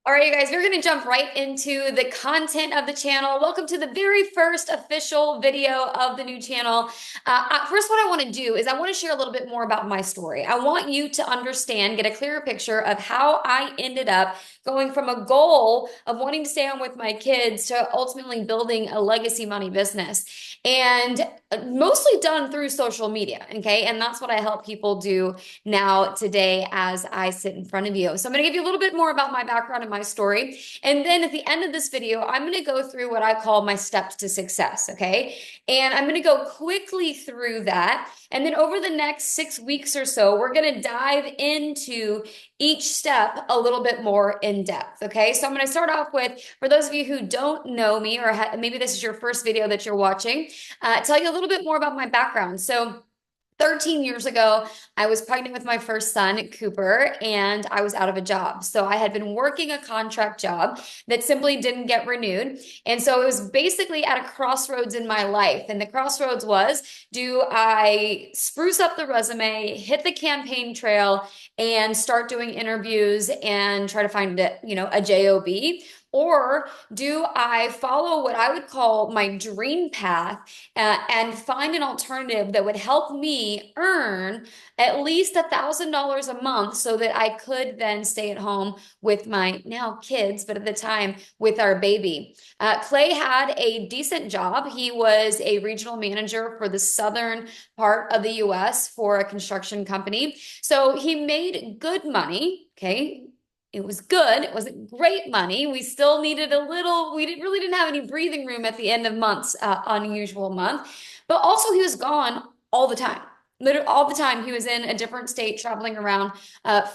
All right, you guys, we're going to jump right into the content of the channel. Welcome to the very first official video of the new channel. First, what I want to do is I want to share a little bit more about my story. I want you to understand, get a clearer picture of how I ended up going from a goal of wanting to stay home with my kids to ultimately building a legacy money business. And mostly done through social media. Okay. And that's what I help people do now today as I sit in front of you. So I'm going to give you a little bit more about my background and my story. And then at the end of this video, I'm going to go through what I call my steps to success. Okay. And I'm going to go quickly through that. And then over the next 6 weeks or so, we're going to dive into each step a little bit more in depth. Okay. So I'm going to start off with, for those of you who don't know me, or maybe this is your first video that you're watching, tell you a little bit more about my background. So 13 years ago, I was pregnant with my first son, Cooper, and I was out of a job. So I had been working a contract job that simply didn't get renewed. And so it was basically at a crossroads in my life. And the crossroads was, do I spruce up the resume, hit the campaign trail, and start doing interviews and try to find a job? Or do I follow what I would call my dream path and find an alternative that would help me earn at least $1,000 a month so that I could then stay at home with my now kids, but at the time with our baby? Clay had a decent job. He was a regional manager for the southern part of the US for a construction company. So he made good money. Okay. It was good. It wasn't great money. We still needed a little, really didn't have any breathing room at the end of months, unusual month. But also he was gone all the time. Literally all the time. He was in a different state traveling around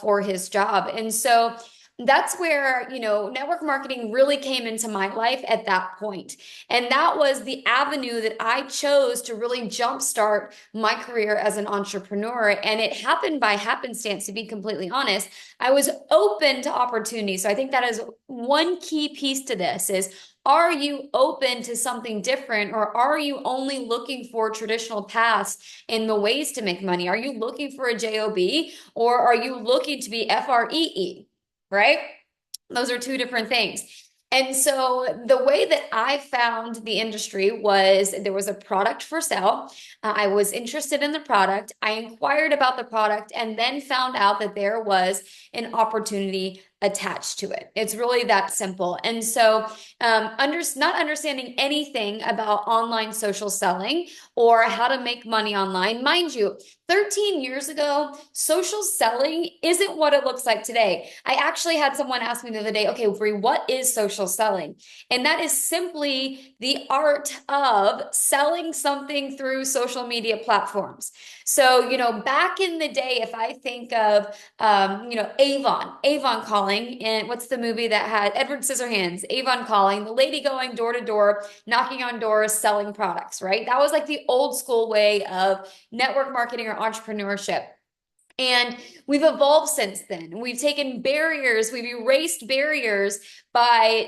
for his job. And so that's where, network marketing really came into my life at that point. And that was the avenue that I chose to really jumpstart my career as an entrepreneur. And it happened by happenstance, to be completely honest. I was open to opportunity. So I think that is one key piece to this is, are you open to something different, or are you only looking for traditional paths in the ways to make money? Are you looking for a job, or are you looking to be free, right? Those are two different things. And so the way that I found the industry was there was a product for sale. I was interested in the product. I inquired about the product and then found out that there was an opportunity attached to it. It's really that simple. And so, not understanding anything about online social selling or how to make money online, mind you, 13 years ago, social selling isn't what it looks like today. I actually had someone ask me the other day, okay, Bree, what is social selling? And that is simply the art of selling something through social media platforms. So, back in the day, if I think of, Avon calling, and what's the movie that had Edward Scissorhands, Avon calling, the lady going door to door, knocking on doors, selling products, right? That was like the old school way of network marketing or entrepreneurship. And we've evolved since then. We've taken barriers, we've erased barriers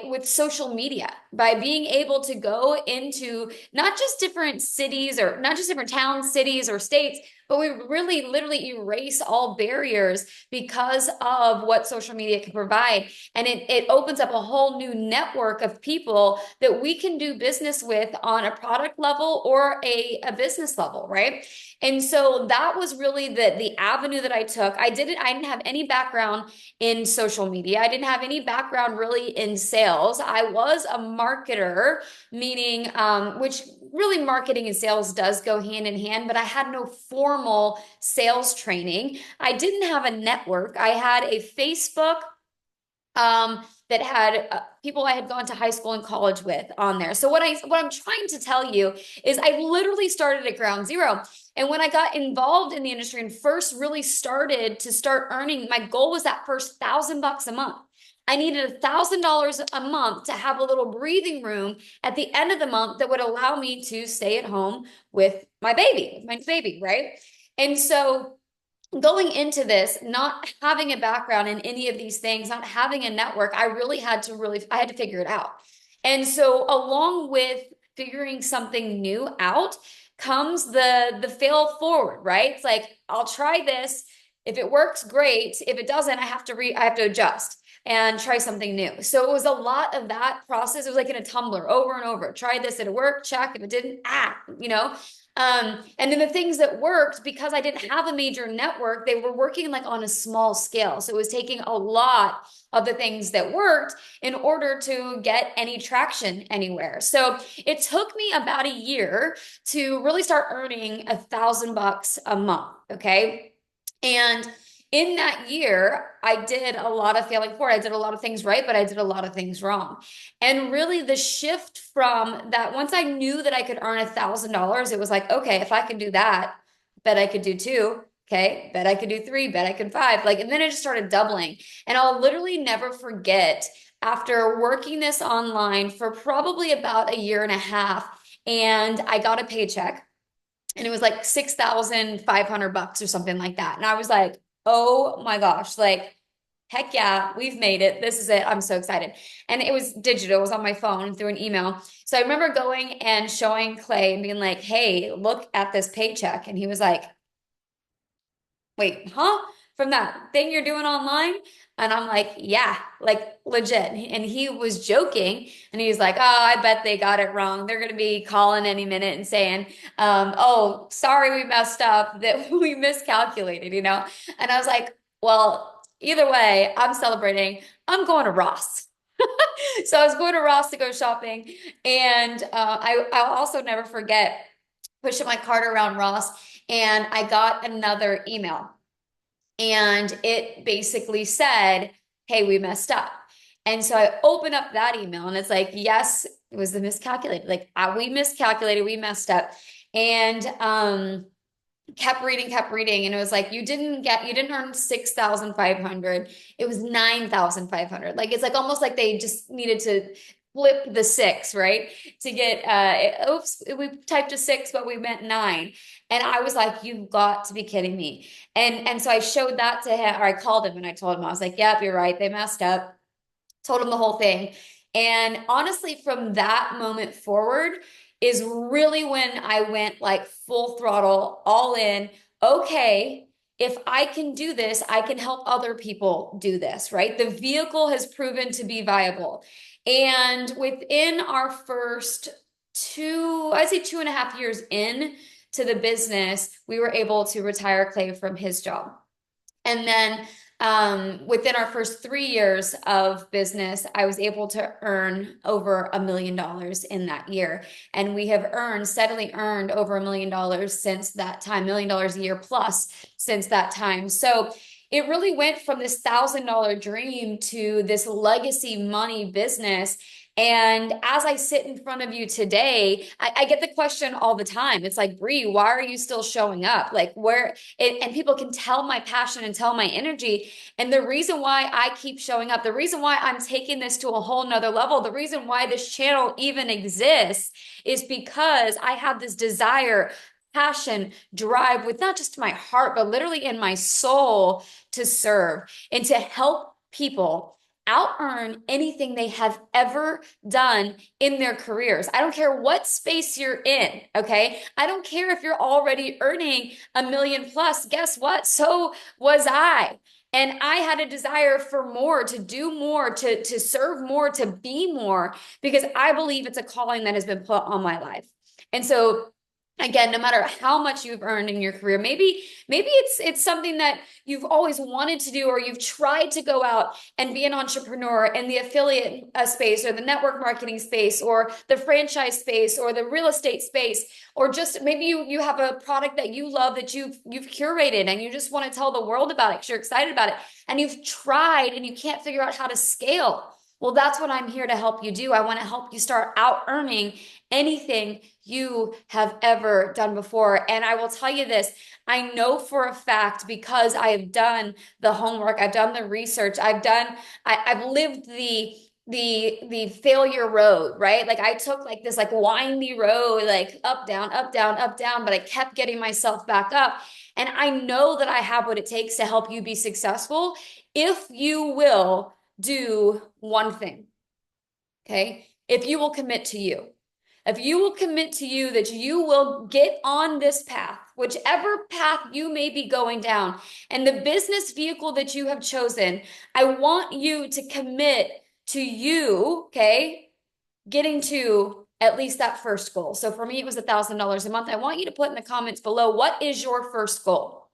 with social media, by being able to go into not just different cities, or not just different towns, cities, or states, but we really literally erase all barriers because of what social media can provide. And it opens up a whole new network of people that we can do business with on a product level or a business level, right? And so that was really the avenue that I took. I didn't have any background in social media. I didn't have any background really in sales. I was a marketer, meaning which really marketing and sales does go hand in hand, but I had no formal sales training. I didn't have a network. I had a Facebook that had people I had gone to high school and college with on there. So what I'm trying to tell you is I literally started at ground zero. And when I got involved in the industry and first really started to start earning, my goal was that first $1,000 a month. I needed $1,000 a month to have a little breathing room at the end of the month that would allow me to stay at home with my baby, right? And so going into this, not having a background in any of these things, not having a network, I had to figure it out. And so along with figuring something new out comes the fail forward, right? It's like, I'll try this. If it works, great. If it doesn't, I have to adjust. and try something new. So it was a lot of that process. It was like in a tumbler over and over. Try this, did it work? Check. If it didn't, you know. And then the things that worked, because I didn't have a major network, they were working like on a small scale. So it was taking a lot of the things that worked in order to get any traction anywhere. So it took me about a year to really start earning $1,000 a month. Okay. And in that year, I did a lot of failing forward. I did a lot of things right, but I did a lot of things wrong. And really, the shift from that, once I knew that I could earn $1,000, it was like, okay, if I can do that, bet I could do two. Okay, bet I could do three, bet I could five. Like, and then it just started doubling. And I'll literally never forget after working this online for probably about a year and a half, and I got a paycheck and it was like 6,500 bucks or something like that. And I was like, oh my gosh, like, heck yeah, we've made it. This is it. I'm so excited. And it was digital, it was on my phone through an email. So I remember going and showing Clay and being like, hey, look at this paycheck. And he was like, wait, huh? From that thing you're doing online? And I'm like, yeah, like legit. And he was joking and he was like, oh, I bet they got it wrong. They're going to be calling any minute and saying, oh, sorry, we messed up, that we miscalculated, you know? And I was like, well, either way, I'm celebrating. I'm going to Ross. So I was going to Ross to go shopping. And I'll also never forget pushing my cart around Ross. And I got another email and it basically said, hey, we messed up. And so I open up that email and it's like, yes, it was the miscalculated. Like we miscalculated, we messed up. And kept reading. And it was like, you didn't earn 6,500. It was 9,500. Like, it's like almost like they just needed to flip the six, right? To get, oops, we typed a six, but we meant nine. And I was like, you've got to be kidding me. And so I showed that to him, or I called him and I told him, I was like, yep, you're right. They messed up. Told him the whole thing. And honestly, from that moment forward is really when I went like full throttle, all in. Okay, if I can do this, I can help other people do this, right? The vehicle has proven to be viable. And within our first I'd say 2.5 years in to the business, we were able to retire Clay from his job. And then within our first 3 years of business, I was able to earn over $1 million in that year. And we have steadily earned over $1 million since that time, $1 million a year plus since that time. So it really went from this $1,000 dream to this legacy money business. And as I sit in front of you today, I get the question all the time. It's like, Bree, why are you still showing up? Like, and people can tell my passion and tell my energy. And the reason why I keep showing up, the reason why I'm taking this to a whole nother level, the reason why this channel even exists is because I have this desire, passion, drive with not just my heart, but literally in my soul to serve and to help people out earn anything they have ever done in their careers. I don't care what space you're in, okay? I don't care if you're already earning $1 million plus. Guess what? So was I. And I had a desire for more, to do more, to serve more, to be more, because I believe it's a calling that has been put on my life. And so again, no matter how much you've earned in your career, maybe it's something that you've always wanted to do, or you've tried to go out and be an entrepreneur in the affiliate space, or the network marketing space, or the franchise space, or the real estate space, or just maybe you have a product that you love that you've curated and you just want to tell the world about it because you're excited about it, and you've tried and you can't figure out how to scale. Well, that's what I'm here to help you do. I want to help you start out earning anything you have ever done before. And I will tell you this, I know for a fact, because I have done the homework, I've done the research, I've lived the failure road, right? Like I took like this like windy road, like up, down, up, down, up, down, but I kept getting myself back up. And I know that I have what it takes to help you be successful if you will do one thing. Okay. If you will commit to you, if you will commit to you that you will get on this path, whichever path you may be going down, and the business vehicle that you have chosen, I want you to commit to you, okay, getting to at least that first goal. So for me, it was $1,000 a month. I want you to put in the comments below, what is your first goal?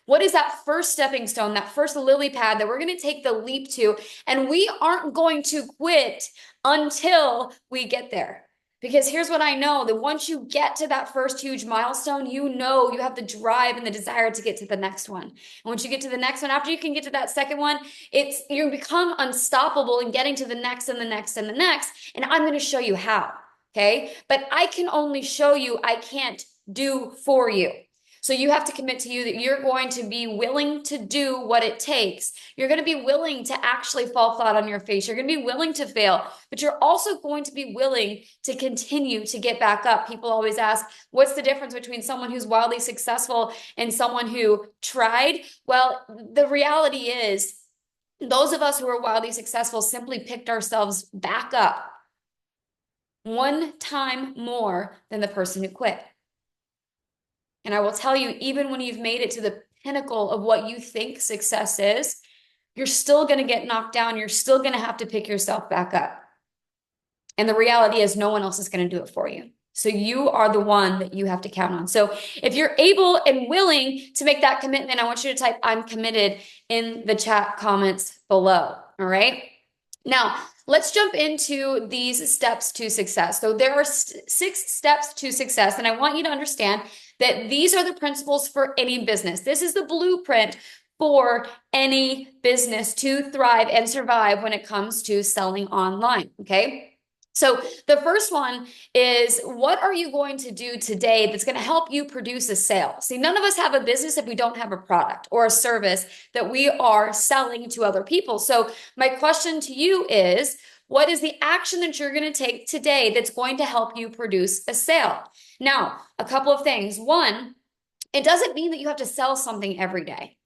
What is that first stepping stone, that first lily pad that we're going to take the leap to? And we aren't going to quit until we get there. Because here's what I know, that once you get to that first huge milestone, you know you have the drive and the desire to get to the next one. And once you get to the next one, after you can get to that second one, you become unstoppable in getting to the next and the next and the next. And I'm going to show you how. Okay. But I can only show you, I can't do for you. So you have to commit to you that you're going to be willing to do what it takes. You're going to be willing to actually fall flat on your face. You're going to be willing to fail, but you're also going to be willing to continue to get back up. People always ask, what's the difference between someone who's wildly successful and someone who tried? Well, the reality is those of us who are wildly successful simply picked ourselves back up one time more than the person who quit. And I will tell you, even when you've made it to the pinnacle of what you think success is, you're still going to get knocked down. You're still going to have to pick yourself back up. And the reality is no one else is going to do it for you. So you are the one that you have to count on. So if you're able and willing to make that commitment, I want you to type "I'm committed" in the chat comments below. All right. Now, let's jump into these steps to success. So there are 6 steps to success, and I want you to understand that these are the principles for any business. This is the blueprint for any business to thrive and survive when it comes to selling online, okay? So the first one is, what are you going to do today that's going to help you produce a sale? See, none of us have a business if we don't have a product or a service that we are selling to other people. So my question to you is, what is the action that you're going to take today that's going to help you produce a sale? Now, a couple of things. One, it doesn't mean that you have to sell something every day.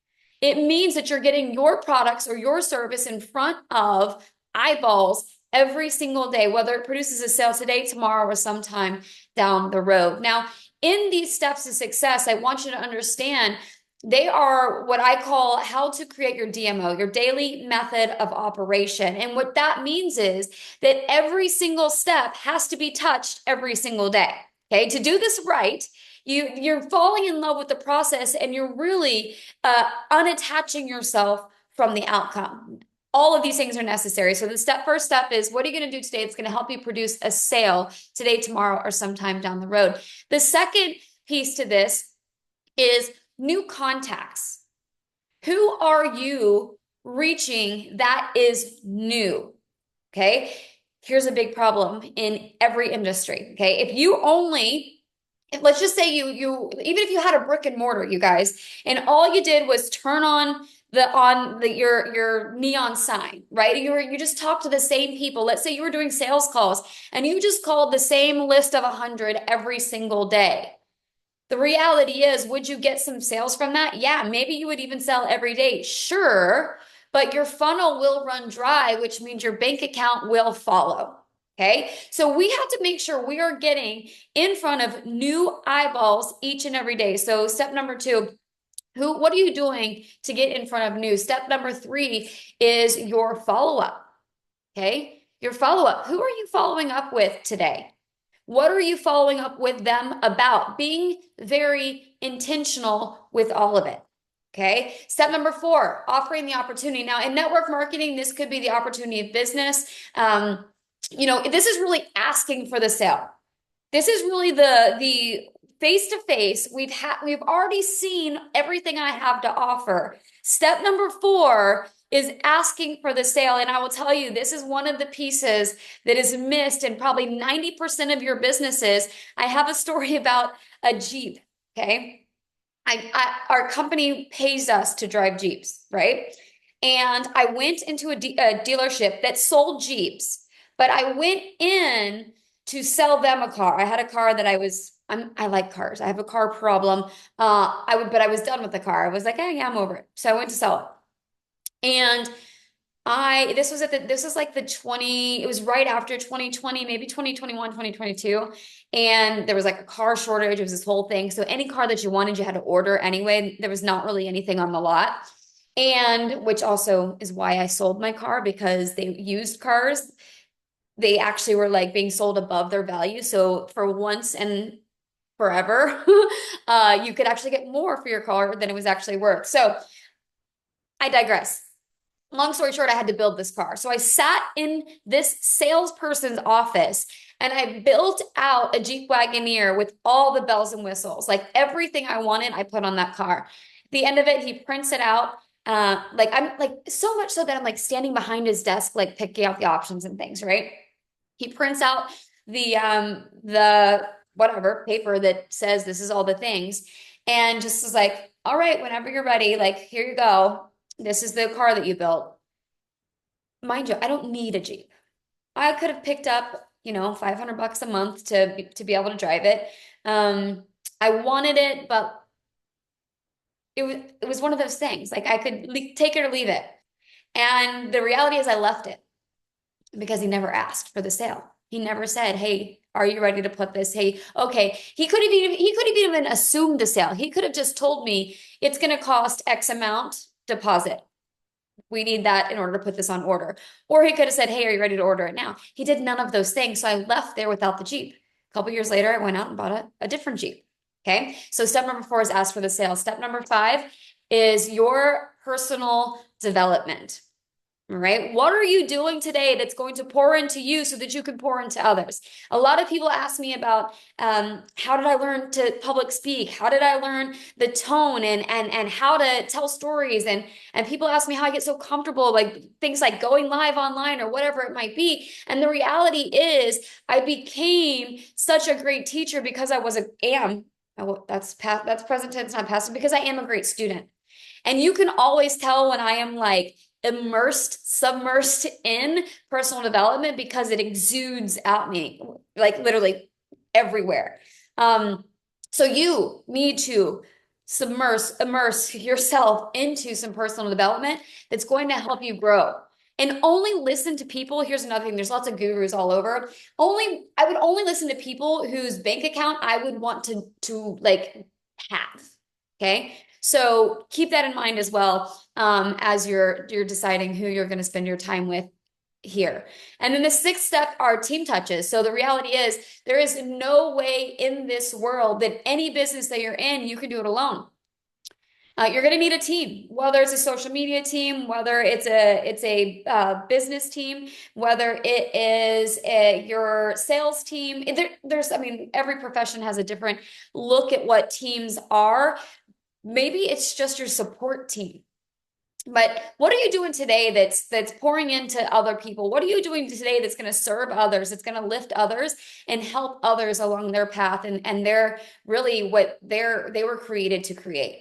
It means that you're getting your products or your service in front of eyeballs every single day, whether it produces a sale today, tomorrow, or sometime down the road. Now, in these steps to success, I want you to understand they are what I call how to create your DMO, your daily method of operation. And what that means is that every single step has to be touched every single day. Okay, to do this right, you're falling in love with the process and you're really unattaching yourself from the outcome. All of these things are necessary. So the first step is, what are you going to do today that's going to help you produce a sale today, tomorrow, or sometime down the road? The second piece to this is new contacts. Who are you reaching that is new? Okay. Here's a big problem in every industry. Okay. Let's just say even if you had a brick and mortar, you guys, and all you did was turn on your neon sign, right? You just talked to the same people. Let's say you were doing sales calls and you just called the same list of 100 every single day. The reality is, would you get some sales from that? Yeah, maybe you would even sell every day. Sure, but your funnel will run dry, which means your bank account will follow. Okay, so we have to make sure we are getting in front of new eyeballs each and every day. So step number 2, what are you doing to get in front of new? Step number 3 is your follow-up. Okay, your follow-up. Who are you following up with today? What are you following up with them about? Being very intentional with all of it. Okay. Step number 4, offering the opportunity. Now, in network marketing, this could be the opportunity of business. This is really asking for the sale. This is really the face-to-face. We've already seen everything I have to offer. Step number 4 is asking for the sale. And I will tell you, this is one of the pieces that is missed in probably 90% of your businesses. I have a story about a Jeep, okay? Our company pays us to drive Jeeps, right? And I went into a dealership that sold Jeeps, but I went in to sell them a car. I had a car that I like cars. I have a car problem. But I was done with the car. I was like, hey, yeah, I'm over it. So I went to sell it. And This was like the 20, it was right after 2020, maybe 2021, 2022. And there was like a car shortage. It was this whole thing. So any car that you wanted, you had to order anyway. There was not really anything on the lot. And which also is why I sold my car, because they used cars, they actually were like being sold above their value. So for once and forever, you could actually get more for your car than it was actually worth. So I digress. Long story short, I had to build this car. So I sat in this salesperson's office and I built out a Jeep Wagoneer with all the bells and whistles, like everything I wanted, I put on that car. At the end of it, he prints it out. Like I'm like so much so that I'm like standing behind his desk, like picking out the options and things, right? He prints out the whatever paper that says this is all the things, and just is like, all right, whenever you're ready, like here you go. This is the car that you built. Mind you, I don't need a Jeep. I could have picked up, 500 bucks a month to be able to drive it. I wanted it, but it was one of those things. Like I could take it or leave it. And the reality is I left it because he never asked for the sale. He never said, "Hey, are you ready to put this?" Hey, okay. He could have even assumed a sale. He could have just told me it's going to cost X amount deposit. We need that in order to put this on order. Or he could have said, "Hey, are you ready to order it now?" He did none of those things. So I left there without the Jeep. A couple years later, I went out and bought a different Jeep. Okay. So step number 4 is ask for the sale. Step number 5 is your personal development. All right. What are you doing today that's going to pour into you so that you can pour into others? A lot of people ask me about how did I learn to public speak? How did I learn the tone and how to tell stories? And people ask me how I get so comfortable, like things like going live online or whatever it might be. And the reality is I became such a great teacher because I was a am. That's present tense, not past, because I am a great student. And you can always tell when I am like submersed in personal development because it exudes at me, like literally everywhere. So you need to immerse yourself into some personal development that's going to help you grow. And only listen to people. Here's another thing. There's lots of gurus all over. I would only listen to people whose bank account I would want to like have. Okay. So keep that in mind as well, as you're deciding who you're going to spend your time with here. And then the 6th step are team touches. So the reality is there is no way in this world that any business that you're in, you can do it alone. You're going to need a team, whether it's a social media team, whether it's a business team, whether it is your sales team. I mean, every profession has a different look at what teams are. Maybe it's just your support team. But what are you doing today that's pouring into other people? What are you doing today that's going to serve others? It's going to lift others and help others along their path, and they're really what they were created to create.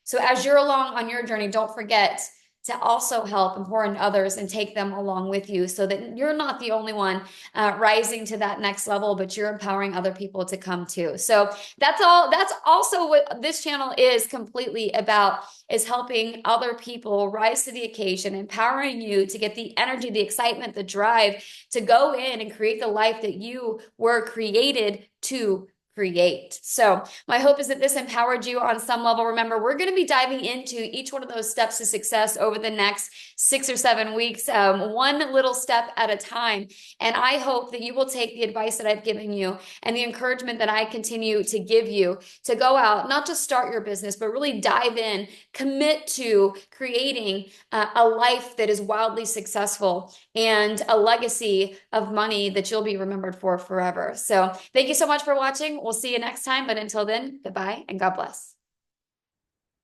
So as you're along on your journey, don't forget to also help and pour into others and take them along with you so that you're not the only one rising to that next level, but you're empowering other people to come too. So that's also what this channel is completely about, is helping other people rise to the occasion, empowering you to get the energy, the excitement, the drive to go in and create the life that you were created to create. So my hope is that this empowered you on some level. Remember, we're going to be diving into each one of those steps to success over the next 6 or 7 weeks, one little step at a time. And I hope that you will take the advice that I've given you and the encouragement that I continue to give you to go out, not just start your business, but really dive in, commit to creating a life that is wildly successful and a legacy of money that you'll be remembered for forever. So thank you so much for watching. We'll see you next time. But until then, goodbye and God bless.